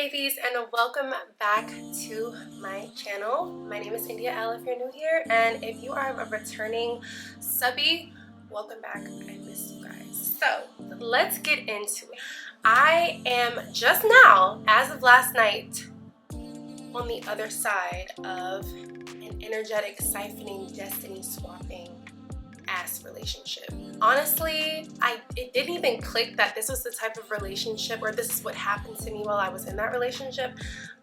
babies, and welcome back to my channel. My name is India L if you're new here, and if you are a returning subby, welcome back. I miss you guys. So let's get into it. I am just now, as of last night, on the other side of an energetic siphoning, destiny swapping ass relationship. Honestly, it didn't even click that this was the type of relationship, or this is what happened to me while I was in that relationship,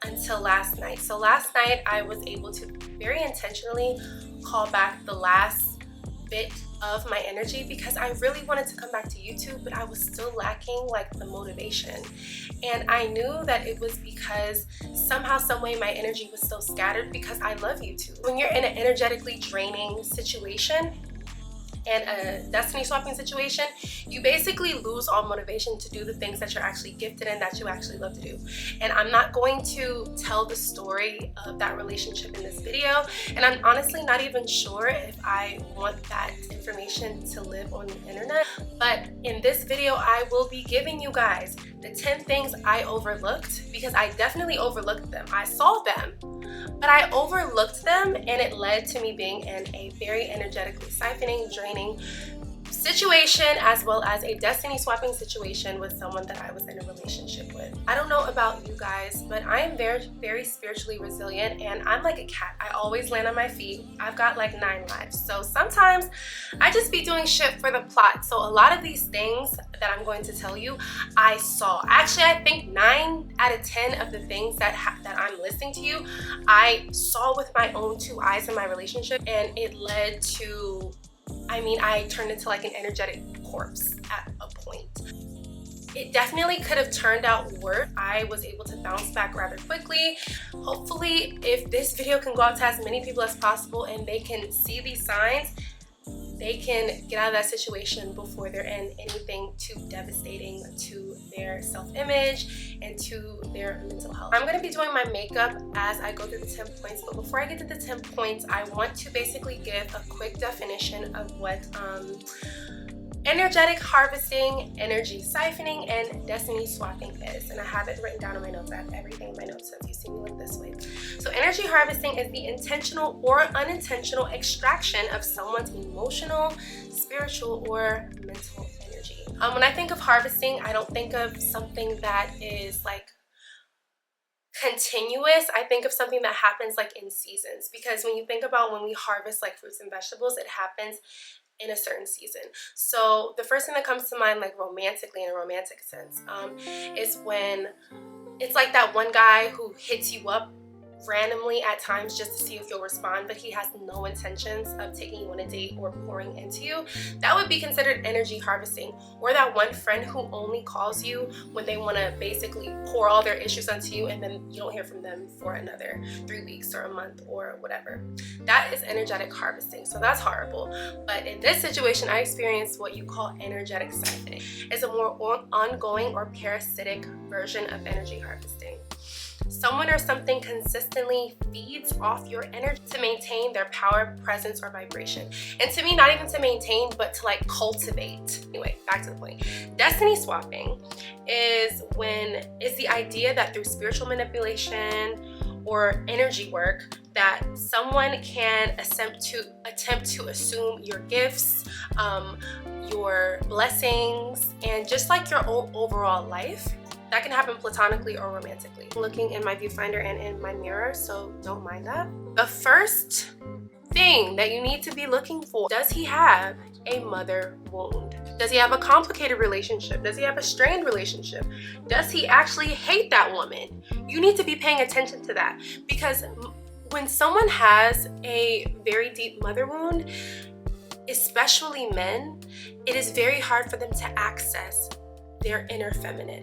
until last night. So last night I was able to very intentionally call back the last bit of my energy because I really wanted to come back to YouTube, but I was still lacking like the motivation. And I knew that it was because somehow, some way my energy was still scattered because I love YouTube. When you're in an energetically draining situation and a destiny swapping situation, you basically lose all motivation to do the things that you're actually gifted in, that you actually love to do. And I'm not going to tell the story of that relationship in this video, and I'm honestly not even sure if I want that information to live on the internet. But in this video, I will be giving you guys the 10 things I overlooked, because I definitely overlooked them. I saw them, but I overlooked them, and it led to me being in a very energetically siphoning, draining situation, as well as a destiny swapping situation with someone that I was in a relationship with. I don't know about you guys, but I am very, very spiritually resilient, and I'm like a cat. I always land on my feet. I've got like 9 lives. So sometimes I just be doing shit for the plot. So a lot of these things that I'm going to tell you, I saw. Actually, I think 9 out of 10 of the things that I'm listing to you, I saw with my own 2 eyes in my relationship, and it led to, I turned into like an energetic corpse at a point. It definitely could have turned out worse. I was able to bounce back rather quickly. Hopefully, if this video can go out to as many people as possible and they can see these signs, they can get out of that situation before they're in anything too devastating to their self-image and to their mental health. I'm going to be doing my makeup as I go through the 10 points, but before I get to the 10 points, I want to basically give a quick definition of what energetic harvesting, energy siphoning, and destiny swapping is. And I have it written down in my notes. I have everything in my notes, so if you see me look this way. So energy harvesting is the intentional or unintentional extraction of someone's emotional, spiritual, or mental energy. When I think of harvesting, I don't think of something that is like continuous. I think of something that happens like in seasons, because when you think about when we harvest like fruits and vegetables, it happens in a certain season. So the first thing that comes to mind, like romantically, in a romantic sense, is when it's like that one guy who hits you up randomly at times just to see if you'll respond, but he has no intentions of taking you on a date or pouring into you. That would be considered energy harvesting. Or that one friend who only calls you when they want to basically pour all their issues onto you, and then you don't hear from them for another 3 weeks or a month or whatever. That is energetic harvesting. So that's horrible. But in this situation, I experienced what you call energetic siphoning. It's a more ongoing or parasitic version of energy harvesting. Someone or something consistently feeds off your energy to maintain their power, presence, or vibration. And to me, not even to maintain, but to like cultivate. Anyway, back to the point. Destiny swapping is the idea that through spiritual manipulation or energy work, that someone can attempt to assume your gifts, your blessings, and just like your overall life. That can happen platonically or romantically. I'm looking in my viewfinder and in my mirror, so don't mind that. The first thing that you need to be looking for: does he have a mother wound? Does he have a complicated relationship? Does he have a strained relationship? Does he actually hate that woman? You need to be paying attention to that, because when someone has a very deep mother wound, especially men, it is very hard for them to access their inner feminine.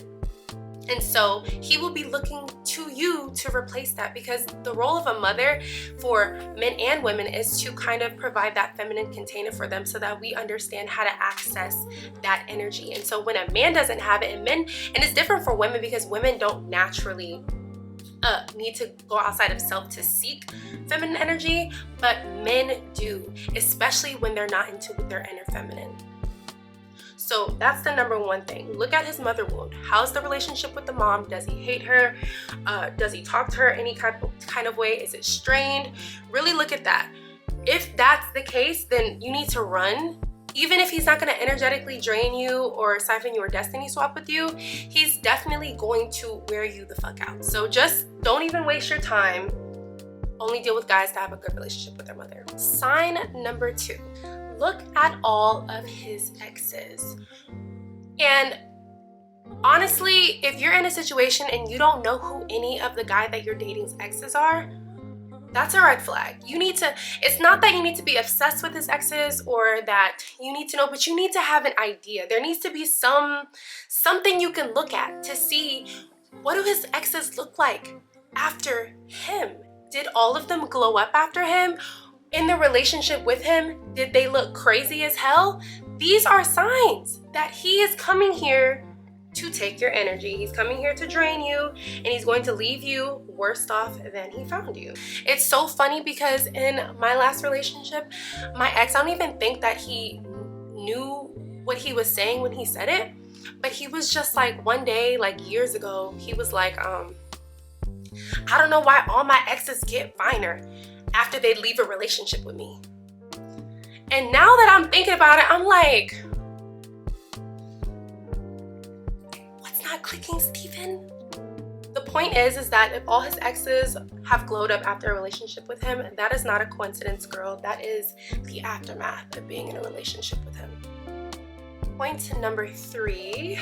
And so he will be looking to you to replace that, because the role of a mother for men and women is to kind of provide that feminine container for them, so that we understand how to access that energy. And so when a man doesn't have it, and it's different for women, because women don't naturally need to go outside of self to seek feminine energy, but men do, especially when they're not into their inner feminine. So that's the number one thing. Look at his mother wound. How's the relationship with the mom? Does he hate her? Does he talk to her any kind of way? Is it strained? Really look at that. If that's the case, then you need to run. Even if he's not going to energetically drain you or siphon you or destiny swap with you, he's definitely going to wear you the fuck out. So just don't even waste your time. Only deal with guys that have a good relationship with their mother. Sign number 2. Look at all of his exes. And honestly, if you're in a situation and you don't know who any of the guy that you're dating's exes are, that's a red flag. You need to, it's not that you need to be obsessed with his exes or that you need to know, but you need to have an idea. There needs to be something you can look at to see, what do his exes look like after him? Did all of them glow up after him? In the relationship with him, did they look crazy as hell? These are signs that he is coming here to take your energy. He's coming here to drain you, and he's going to leave you worse off than he found you. It's so funny because in my last relationship, my ex, I don't even think that he knew what he was saying when he said it, but he was just like, one day, like years ago, he was like, I don't know why all my exes get finer after they leave a relationship with me. And now that I'm thinking about it, I'm like, what's not clicking, Stephen? The point is that if all his exes have glowed up after a relationship with him, that is not a coincidence, girl. That is the aftermath of being in a relationship with him. Point number 3,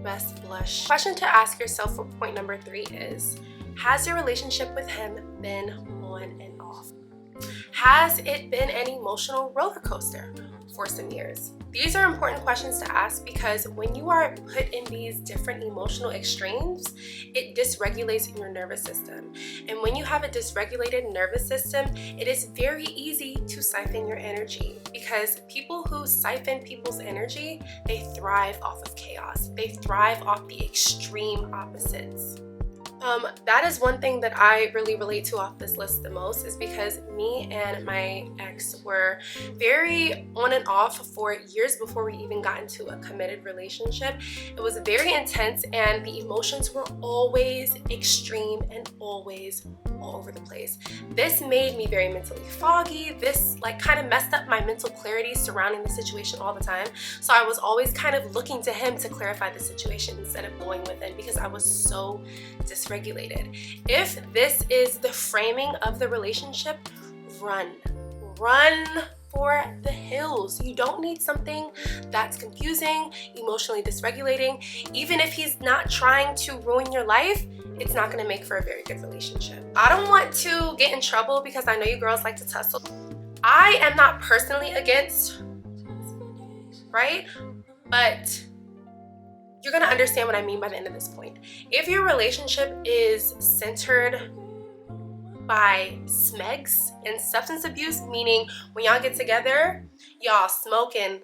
best blush. Question to ask yourself for point number 3 is, has your relationship with him been on and off? Has it been an emotional roller coaster for some years? These are important questions to ask because when you are put in these different emotional extremes, it dysregulates your nervous system. And when you have a dysregulated nervous system, it is very easy to siphon your energy, because people who siphon people's energy, they thrive off of chaos. They thrive off the extreme opposites. That is one thing that I really relate to off this list the most, is because me and my ex were very on and off for years before we even got into a committed relationship. It was very intense and the emotions were always extreme and always all over the place. This made me very mentally foggy. This like kind of messed up my mental clarity surrounding the situation all the time. So I was always kind of looking to him to clarify the situation instead of going within, because I was so dysregulated. If this is the framing of the relationship, run for the hills. You don't need something that's confusing, emotionally dysregulating. Even if he's not trying to ruin your life, it's not going to make for a very good relationship. I don't want to get in trouble because I know you girls like to tussle. I am not personally against, right? But you're going to understand what I mean by the end of this point. If your relationship is centered by smegs and substance abuse, meaning when y'all get together, y'all smoking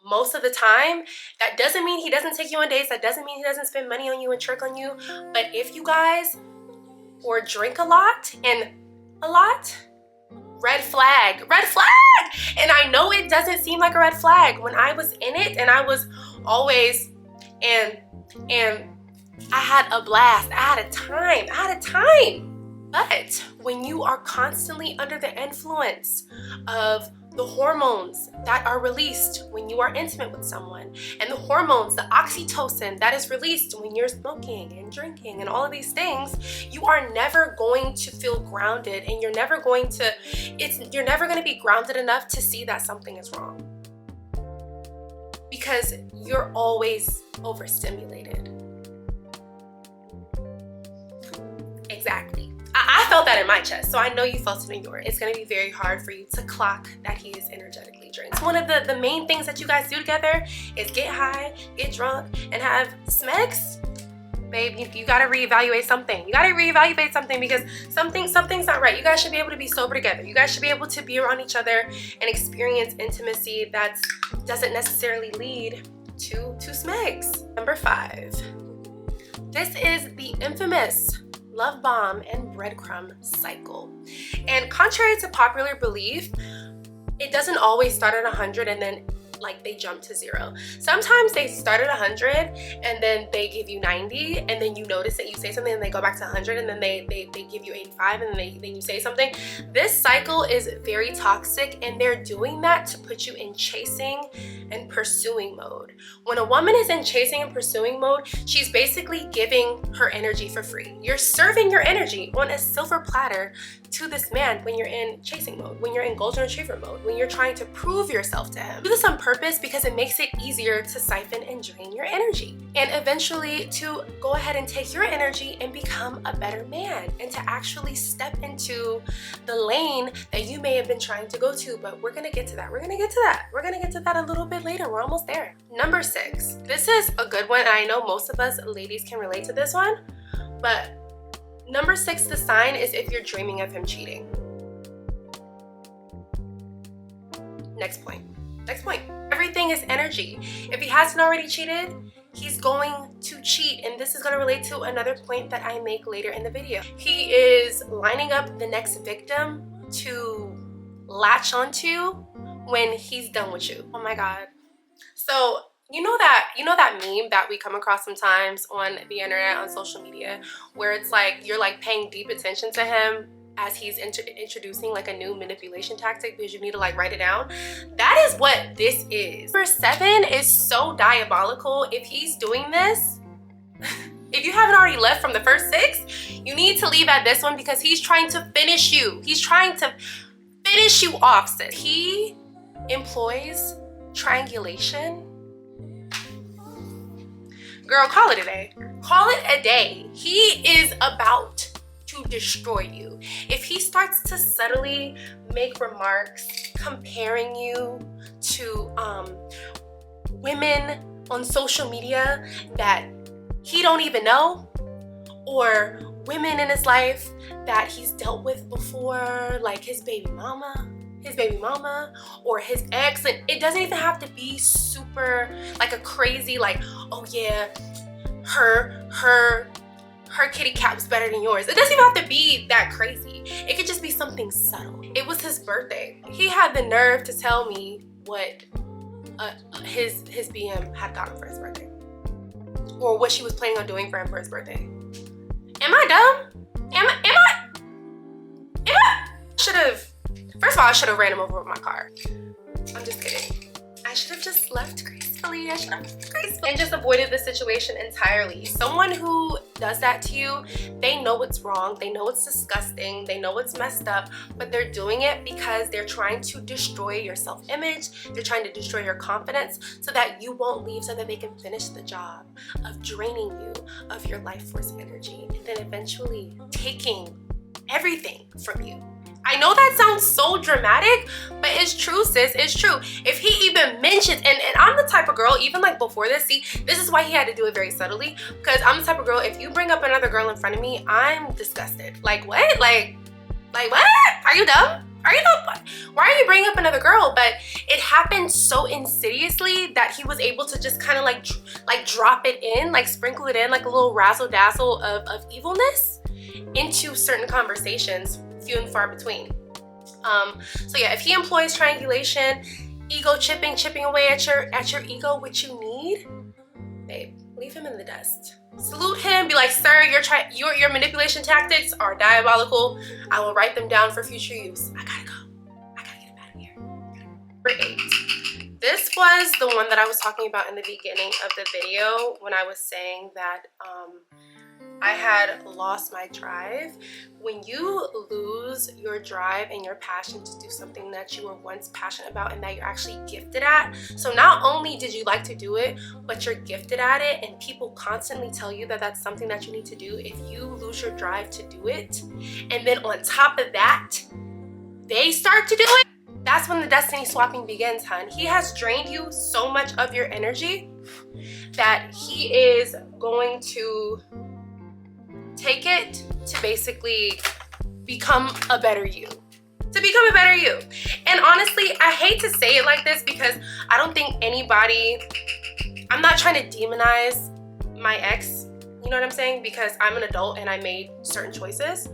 most of the time, that doesn't mean he doesn't take you on dates. That doesn't mean he doesn't spend money on you and trick on you. But if you guys or drink a lot, red flag. And I know it doesn't seem like a red flag. When I was in it, and I was always, and I had a blast. I had a time. But when you are constantly under the influence of the hormones that are released when you are intimate with someone, and the hormones, the oxytocin that is released when you're smoking and drinking and all of these things, you are never going to feel grounded, and you're never going to be grounded enough to see that something is wrong, because you're always overstimulated. Exactly. I felt that in my chest, so I know you felt it in yours. It's going to be very hard for you to clock that he is energetically drained. One of the main things that you guys do together is get high, get drunk, and have smegs. Babe, you got to reevaluate something. You got to reevaluate something, because something's not right. You guys should be able to be sober together. You guys should be able to be around each other and experience intimacy that doesn't necessarily lead to smegs. Number 5. This is the infamous love bomb and breadcrumb cycle. And contrary to popular belief, it doesn't always start at 100 and then like they jump to 0. Sometimes they start at 100 and then they give you 90, and then you notice that you say something and they go back to 100, and then they give you 85, and then you say something. This cycle is very toxic, and they're doing that to put you in chasing and pursuing mode. When a woman is in chasing and pursuing mode, she's basically giving her energy for free. You're serving your energy on a silver platter to this man when you're in chasing mode, when you're in golden retriever mode, when you're trying to prove yourself to him. Do this on purpose because it makes it easier to siphon and drain your energy, and eventually to go ahead and take your energy and become a better man, and to actually step into the lane that you may have been trying to go to. But we're gonna get to that. We're gonna get to that a little bit later. We're almost there. Number 6. This is a good one, and I know most of us ladies can relate to this one, but number 6, the sign is if you're dreaming of him cheating. Next point. Everything is energy. If he hasn't already cheated, he's going to cheat, and this is going to relate to another point that I make later in the video. He is lining up the next victim to latch onto when he's done with you. Oh my God. So you know that meme that we come across sometimes on the internet, on social media, where it's like you're like paying deep attention to him as he's introducing like a new manipulation tactic because you need to like write it down. That is what this is. Number 7 is so diabolical. If he's doing this, if you haven't already left from the first 6, you need to leave at this one, because he's trying to finish you. He's trying to finish you off, sis. He employs triangulation. Girl, call it a day. Call it a day. He is about to destroy you. If he starts to subtly make remarks comparing you to women on social media that he don't even know, or women in his life that he's dealt with before, like his baby mama, or his ex, and it doesn't even have to be super like a crazy like, oh yeah, her kitty cat was better than yours. It doesn't even have to be that crazy. It could just be something subtle. It was his birthday. He had the nerve to tell me what his BM had gotten for his birthday, or what she was planning on doing for him for his birthday. Am I dumb? Am I? First of all, I should have ran him over with my car. I'm just kidding. I should have just left gracefully. And just avoided the situation entirely. Someone who does that to you, they know it's wrong, they know it's disgusting, they know it's messed up, but they're doing it because they're trying to destroy your self-image, they're trying to destroy your confidence so that you won't leave, so that they can finish the job of draining you of your life force energy, and then eventually taking everything from you. I know that sounds so dramatic, but it's true, sis. It's true. If he even mentions, and I'm the type of girl, even like before this, see, this is why he had to do it very subtly, because I'm the type of girl, if you bring up another girl in front of me, I'm disgusted. Like what? Like what? Are you dumb? Are you dumb? Why are you bringing up another girl? But it happened so insidiously that he was able to just kind of like drop it in, like sprinkle it in, like a little razzle dazzle of evilness into certain conversations, few and far between. So yeah, if he employs triangulation, ego chipping away at your ego, which you need, babe, leave him in the dust. Salute him, be like, sir, your manipulation tactics are diabolical. I will write them down for future use. I gotta go. I gotta get him out of here. Number 8. This was the one that I was talking about in the beginning of the video when I was saying that I had lost my drive. When you lose your drive and your passion to do something that you were once passionate about and that you're actually gifted at, so not only did you like to do it, but you're gifted at it, and people constantly tell you that that's something that you need to do. If you lose your drive to do it, and then on top of that, they start to do it, that's when the destiny swapping begins, hun. He has drained you so much of your energy that he is going to take it to basically become a better you. And honestly, I hate to say it like this because I don't think anybody, I'm not trying to demonize my ex, you know what I'm saying? Because I'm an adult and I made certain choices.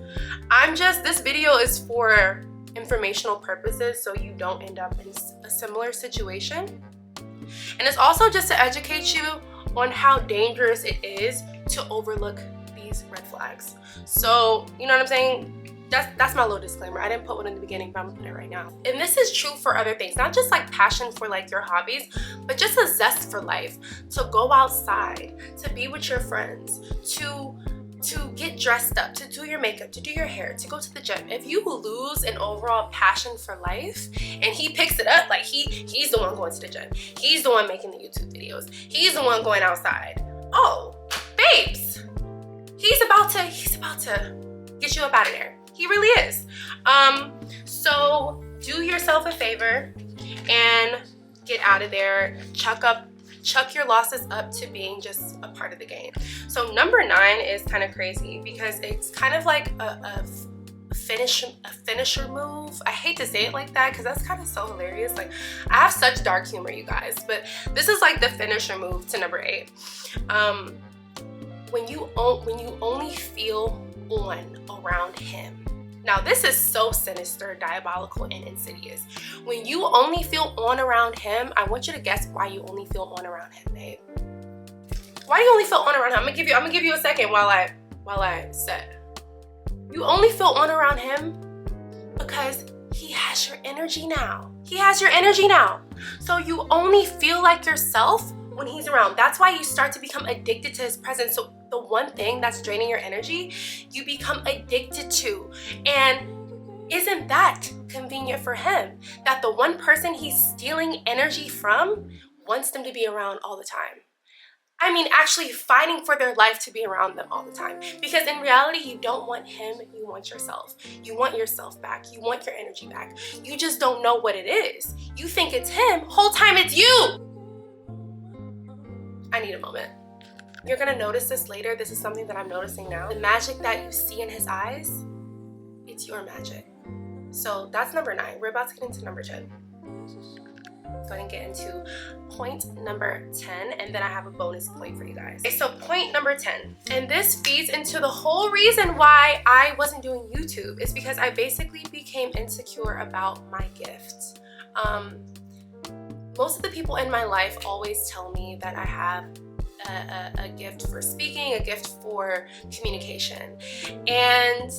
This video is for informational purposes so you don't end up in a similar situation. And it's also just to educate you on how dangerous it is to overlook these red flags. So, you know what I'm saying? That's my little disclaimer. I didn't put one in the beginning, but I'm gonna put it right now. And this is true for other things, not just like passion for like your hobbies, but just a zest for life, to go outside, to be with your friends, to get dressed up, to do your makeup, to do your hair, to go to the gym. If you lose an overall passion for life and he picks it up, like he's the one going to the gym, he's the one making the YouTube videos, he's the one going outside. Oh, babes, he's about to get you up out of there. He really is. So do yourself a favor and get out of there. Chuck your losses up to being just a part of the game. So number 9 is kind of crazy because it's kind of like a finisher move. I hate to say it like that because that's kind of so hilarious. Like, I have such dark humor, you guys, but this is like the finisher move to number 8. When you only feel on around him. Now, this is so sinister, diabolical, and insidious. When you only feel on around him, I want you to guess why you only feel on around him, babe. Why do you only feel on around him? I'm gonna give you a second while I set. You only feel on around him because he has your energy now. He has your energy now. So you only feel like yourself when he's around. That's why you start to become addicted to his presence. So the one thing that's draining your energy, you become addicted to. And isn't that convenient for him? That the one person he's stealing energy from wants them to be around all the time. I mean, actually fighting for their life to be around them all the time. Because in reality, you don't want him, you want yourself. You want yourself back. You want your energy back. You just don't know what it is. You think it's him, whole time it's you. I need a moment. You're gonna notice this later. This is something that I'm noticing now. The magic that you see in his eyes, it's your magic. So that's number 9. We're about to get into number 10. Go ahead and get into point number 10, and then I have a bonus point for you guys. Okay, so point number 10, and this feeds into the whole reason why I wasn't doing YouTube, is because I basically became insecure about my gift. Most of the people in my life always tell me that I have a gift for speaking, a gift for communication. And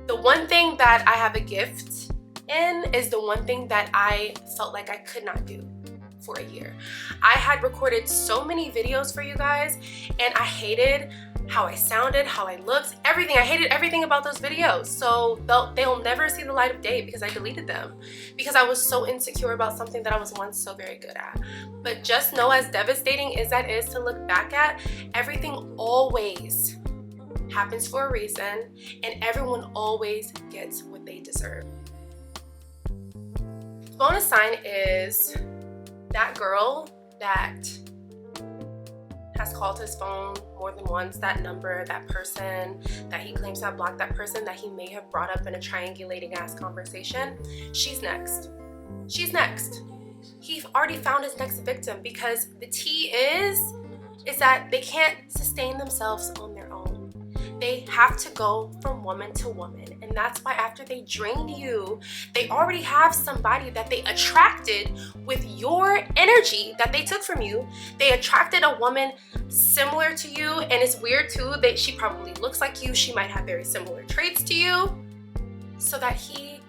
the one thing that I have a gift in is the one thing that I felt like I could not do for a year. I had recorded so many videos for you guys and I hated how I sounded, how I looked, everything. I hated everything about those videos. So they'll never see the light of day because I deleted them because I was so insecure about something that I was once so very good at. But just know, as devastating as that is to look back at, everything always happens for a reason and everyone always gets what they deserve. Bonus sign is that girl that has called his phone more than once, that number, that person that he claims to have blocked, that person that he may have brought up in a triangulating ass conversation. She's next. She's next. He already found his next victim because the tea is that they can't sustain themselves on their own. They have to go from woman to woman. And that's why after they drain you, they already have somebody that they attracted with your energy that they took from you. They attracted a woman similar to you. And it's weird too that she probably looks like you. She might have very similar traits to you so that he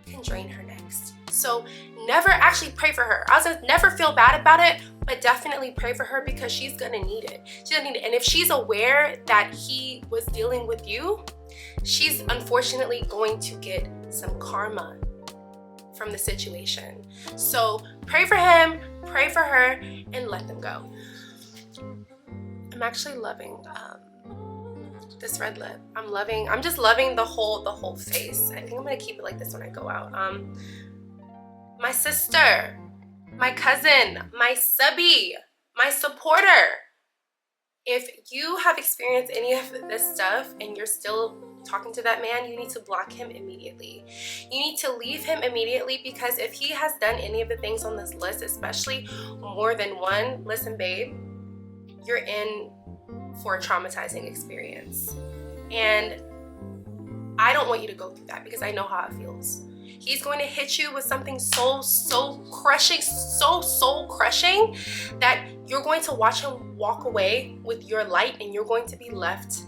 can drain her next. So never actually pray for her. I was like, never feel bad about it, but definitely pray for her because she's gonna need it. She's gonna need it. And if she's aware that he was dealing with you, she's unfortunately going to get some karma from the situation. So pray for him, pray for her, and let them go. I'm actually loving this red lip. I'm just loving the whole face. I think I'm gonna keep it like this when I go out. My sister, my cousin, my subby, my supporter. If you have experienced any of this stuff and you're still talking to that man, you need to block him immediately. You need to leave him immediately because if he has done any of the things on this list, especially more than one, listen, babe, you're in for a traumatizing experience. And I don't want you to go through that because I know how it feels. He's going to hit you with something so crushing, so soul crushing, that you're going to watch him walk away with your light, and you're going to be left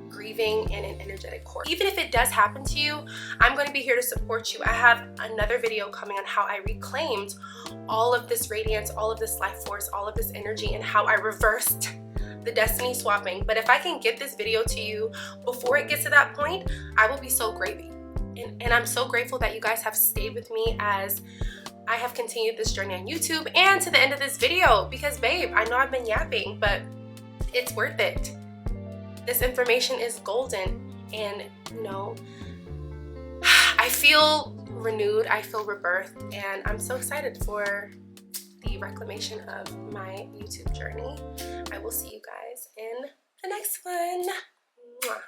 grieving in an energetic core. Even if it does happen to you, I'm going to be here to support you. I have another video coming on how I reclaimed all of this radiance, all of this life force, all of this energy, and how I reversed the destiny swapping. But if I can get this video to you before it gets to that point, I will be so grateful. And I'm so grateful that you guys have stayed with me as I have continued this journey on YouTube and to the end of this video, because babe, I know I've been yapping, but it's worth it. This information is golden, and you know, I feel renewed, I feel rebirthed, and I'm so excited for the reclamation of my YouTube journey. I will see you guys in the next one. Mwah.